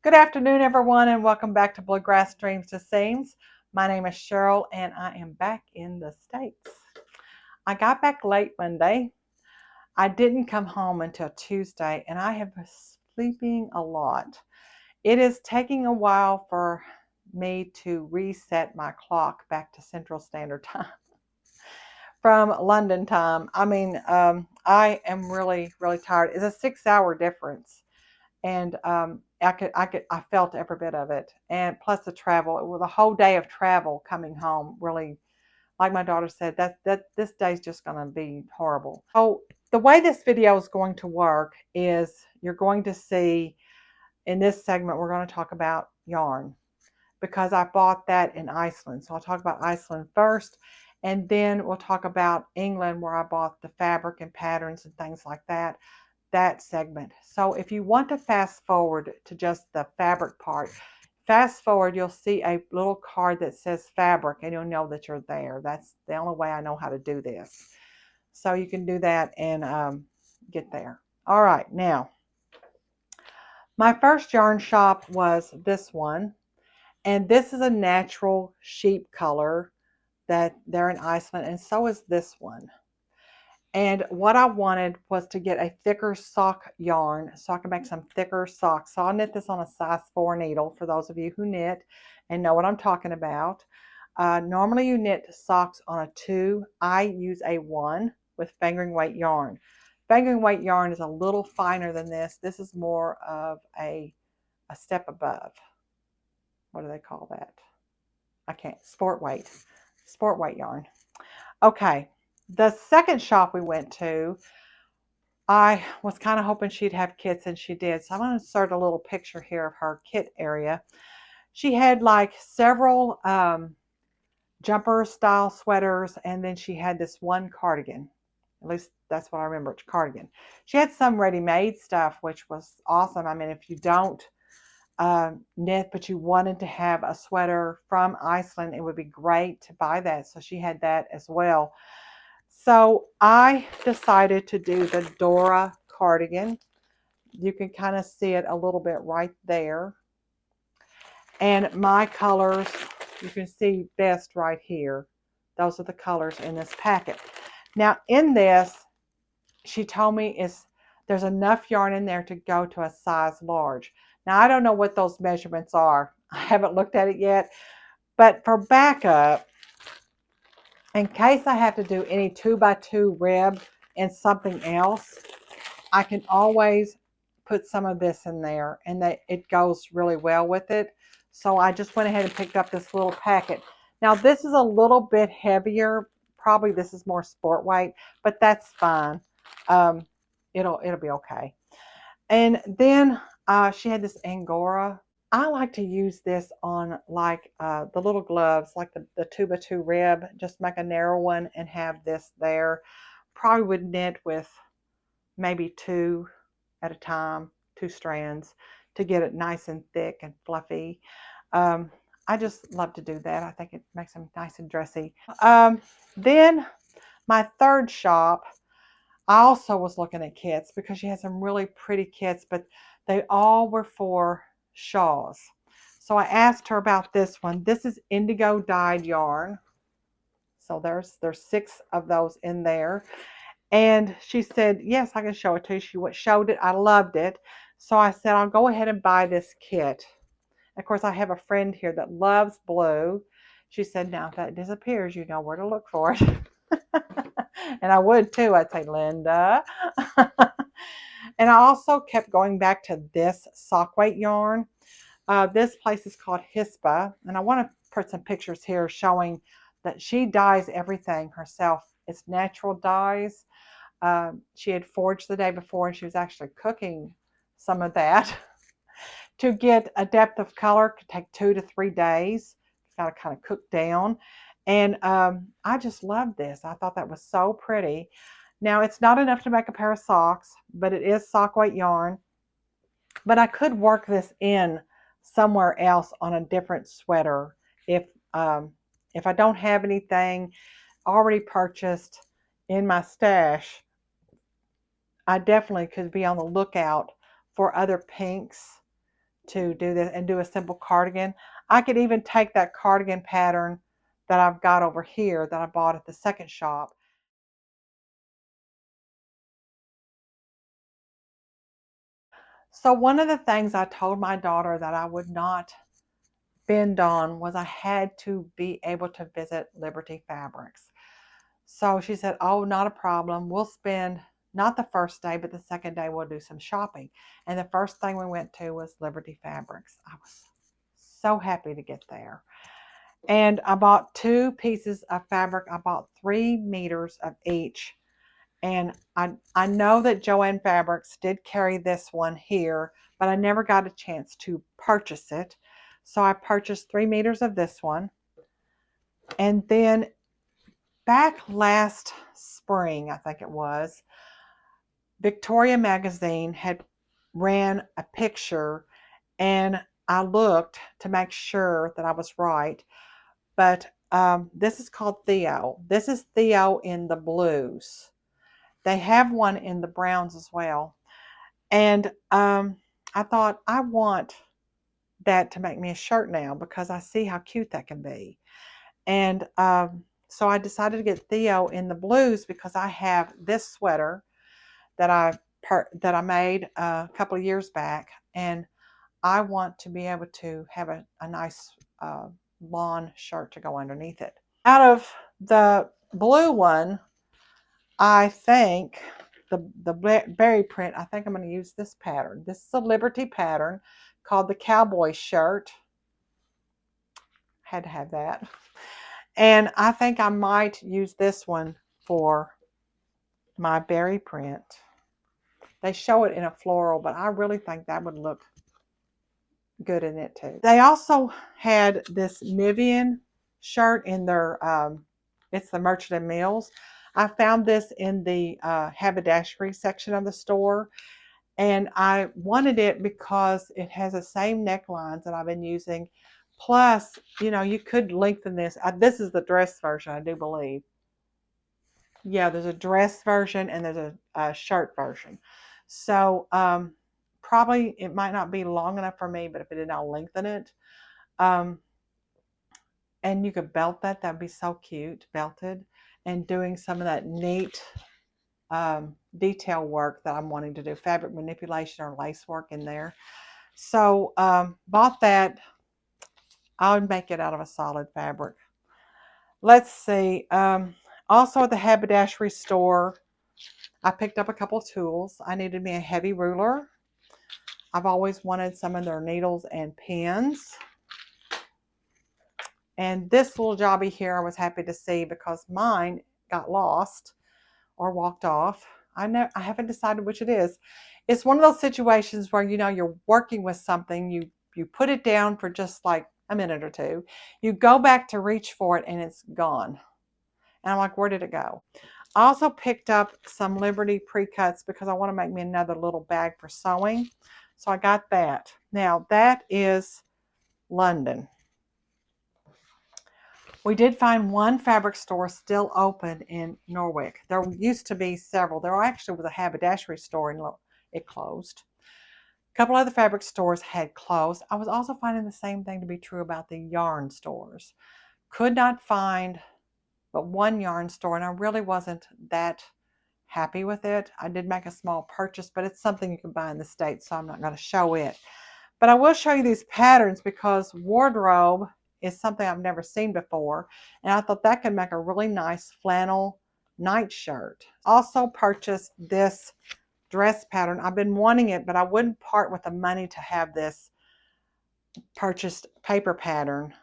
Good afternoon, everyone, and welcome back to Bluegrass Dreams to Seams. My name is Cheryl, and I am back in the States. I got back late Monday. I didn't come home until Tuesday, and I have been sleeping a lot. It is taking a while for me to reset my clock back to Central Standard Time from London time. I am really tired. It's a 6 hour difference, and I felt every bit of it, and plus the travel. It was a whole day of travel coming home. Really, like my daughter said, that this day's just going to be horrible. So the way this video is going to work is you're going to see in this segment we're going to talk about yarn because I bought that in Iceland. So I'll talk about Iceland first, and then we'll talk about England where I bought the fabric and patterns and things like that segment. So if you want to fast forward to just the fabric part, fast forward, you'll see a little card that says fabric and you'll know that you're there. That's the only way I know how to do this. So you can do that and get there. All right, now my first yarn shop was this one, and this is a natural sheep color that they're in Iceland, and so is this one. And what I wanted was to get a thicker sock yarn so I can make some thicker socks. So I'll knit this on a size 4 needle for those of you who knit and know what I'm talking about. Normally you knit socks on a 2. I use a 1 with fingering weight yarn. Fingering weight yarn is a little finer than this. This is more of a step above. What do they call that? I can't. Sport weight yarn. Okay. The second shop we went to, I was kind of hoping she'd have kits, and she did. So I'm going to insert a little picture here of her kit area. She had like several jumper style sweaters, and then she had this one cardigan. At least that's what I remember, it's cardigan. She had some ready-made stuff, which was awesome. I mean, if you don't knit, but you wanted to have a sweater from Iceland, it would be great to buy that. So she had that as well. So I decided to do the Dora cardigan. You can kind of see it a little bit right there. And my colors, you can see best right here. Those are the colors in this packet. Now in this, she told me there's enough yarn in there to go to a size large. Now I don't know what those measurements are. I haven't looked at it yet. But for backup, in case I have to do any 2x2 rib and something else, I can always put some of this in there, and it goes really well with it. So I just went ahead and picked up this little packet. Now this is a little bit heavier. Probably this is more sport weight, but that's fine. It'll be okay. And then she had this Angora. I like to use this on like the little gloves, like the 2x2 rib. Just make a narrow one and have this there. Probably would knit with maybe 2 at a time, 2 strands, to get it nice and thick and fluffy. I just love to do that. I think it makes them nice and dressy. Then my third shop, I also was looking at kits because she had some really pretty kits, but they all were for shawls. So I asked her about this one. This is indigo dyed yarn. So there's 6 of those in there. And she said, yes, I can show it to you. She showed it. I loved it. So I said, I'll go ahead and buy this kit. Of course, I have a friend here that loves blue. She said, now if that disappears, you know where to look for it. And I would too. I'd say, Linda. And I also kept going back to this sock weight yarn. This place is called Hispa. And I want to put some pictures here showing that she dyes everything herself. It's natural dyes. She had forged the day before, and she was actually cooking some of that. To get a depth of color could take 2 to 3 days. It's got to kind of cook down. And I just loved this. I thought that was so pretty. Now, it's not enough to make a pair of socks, but it is sock weight yarn. But I could work this in somewhere else on a different sweater if I don't have anything already purchased in my stash. I definitely could be on the lookout for other pinks to do this and do a simple cardigan. I could even take that cardigan pattern that I've got over here that I bought at the second shop. So one of the things I told my daughter that I would not bend on was I had to be able to visit Liberty Fabrics. So she said, oh, not a problem. We'll spend not the first day, but the second day we'll do some shopping. And the first thing we went to was Liberty Fabrics. I was so happy to get there. And I bought 2 pieces of fabric. I bought 3 meters of each. And I know that Joann Fabrics did carry this one here, but I never got a chance to purchase it. So I purchased 3 meters of this one. And then back last spring, I think it was, Victoria Magazine had ran a picture, and I looked to make sure that I was right. But this is called Theo. This is Theo in the blues. They have one in the browns as well. And I thought, I want that to make me a shirt now because I see how cute that can be. And so I decided to get Theo in the blues because I have this sweater that I made a couple of years back, and I want to be able to have a nice lawn shirt to go underneath it. Out of the blue one, I think the berry print, I think I'm going to use this pattern. This is a Liberty pattern called the Cowboy Shirt. Had to have that. And I think I might use this one for my berry print. They show it in a floral, but I really think that would look good in it too. They also had this Nivian shirt in their, it's the Merchant and Mills. I found this in the haberdashery section of the store, and I wanted it because it has the same necklines that I've been using. Plus, you know, you could lengthen this. This is the dress version, I do believe. Yeah, there's a dress version and there's a shirt version. So probably it might not be long enough for me, but if it did, I'll lengthen it. Um, and you could belt that. That'd be so cute, belted, and doing some of that neat detail work that I'm wanting to do, fabric manipulation or lace work in there. So bought that. I would make it out of a solid fabric. Let's see. Also at the haberdashery store, I picked up a couple tools. I needed me a heavy ruler. I've always wanted some of their needles and pins. And this little jobby here I was happy to see because mine got lost or walked off. I haven't decided which it is. It's one of those situations where, you know, you're working with something, you put it down for just like a minute or two. You go back to reach for it and it's gone. And I'm like, where did it go? I also picked up some Liberty pre-cuts because I want to make me another little bag for sewing. So I got that. Now that is London. We did find one fabric store still open in Norwich. There used to be several. There actually was a haberdashery store and it closed. A couple other fabric stores had closed. I was also finding the same thing to be true about the yarn stores. Could not find but one yarn store, and I really wasn't that happy with it. I did make a small purchase, but it's something you can buy in the States, so I'm not going to show it. But I will show you these patterns because wardrobe is something I've never seen before, and I thought that could make a really nice flannel nightshirt. Also purchased this dress pattern. I've been wanting it, but I wouldn't part with the money to have this purchased paper pattern.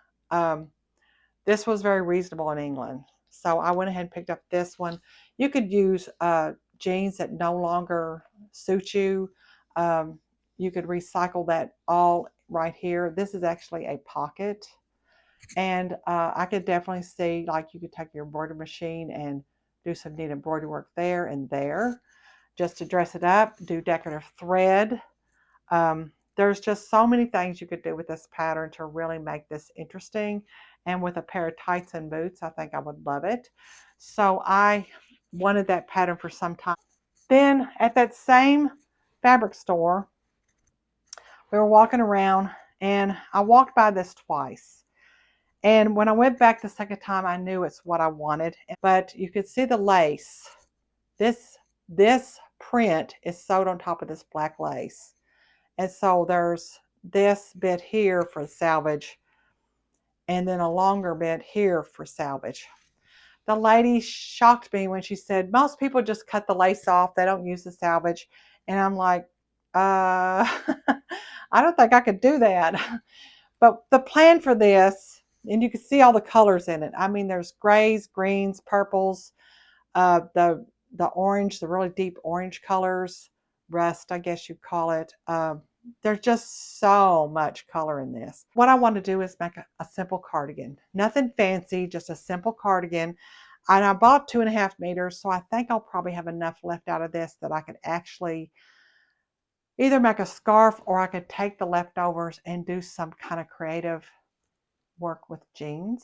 This was very reasonable in England. So I went ahead and picked up this one. You could use jeans that no longer suit you. You could recycle that all right here. This is actually a pocket. And I could definitely see, like, you could take your embroidery machine and do some neat embroidery work there and there just to dress it up, do decorative thread. There's just so many things you could do with this pattern to really make this interesting. And with a pair of tights and boots, I think I would love it. So I wanted that pattern for some time. Then at that same fabric store, We were walking around and I walked by this twice. And when I went back the second time, I knew it's what I wanted. But you could see the lace. This print is sewed on top of this black lace. And so there's this bit here for salvage and then a longer bit here for salvage. The lady shocked me when she said, most people just cut the lace off. They don't use the salvage. And I'm like, I don't think I could do that. But the plan for this, and you can see all the colors in it. I mean, there's grays, greens, purples, the orange, the really deep orange colors, rust, I guess you'd call it. There's just so much color in this. What I want to do is make a simple cardigan. Nothing fancy, just a simple cardigan. And I bought 2.5 meters, so I think I'll probably have enough left out of this that I could actually either make a scarf or I could take the leftovers and do some kind of creative work with jeans.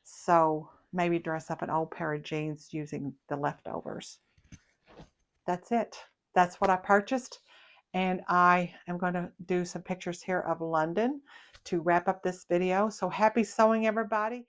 So maybe dress up an old pair of jeans using the leftovers. That's it. That's what I purchased. And I am going to do some pictures here of London to wrap up this video. So happy sewing, everybody.